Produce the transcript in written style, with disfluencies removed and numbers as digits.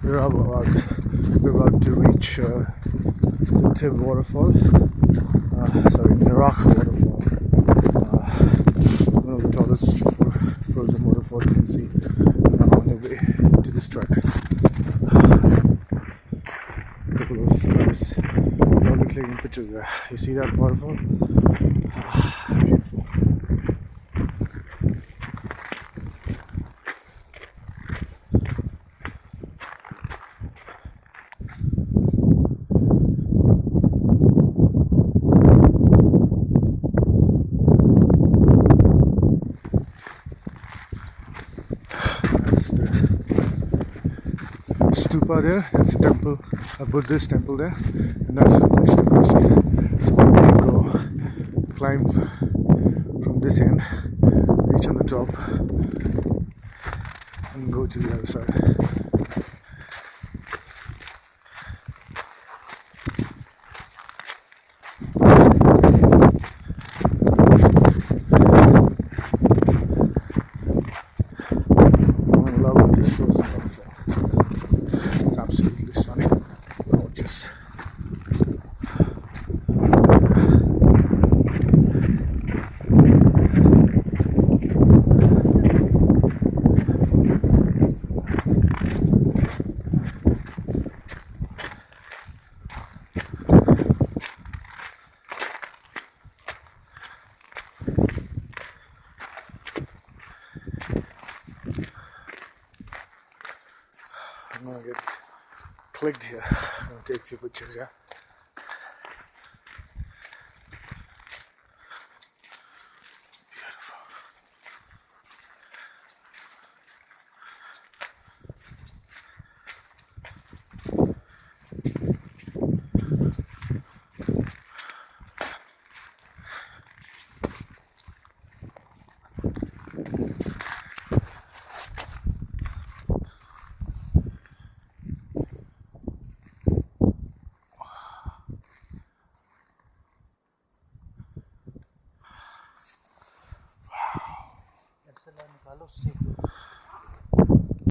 We're about to reach the Tibb waterfall. Sorry, Ladakh waterfall. One of the tallest frozen waterfall you can see on the way to this trek. A couple of guys probably clicking pictures there. You see that waterfall? Beautiful. That's the stupa there. That's a temple, a Buddhist temple there, and that's the bridge to crossing. So we're going to go climb from this end, reach on the top, and go to the other side. I love this frozen waterfall. It's absolutely stunning, gorgeous. I'm gonna get clicked here. I'm gonna take a few pictures, yeah. Beautiful. Wow.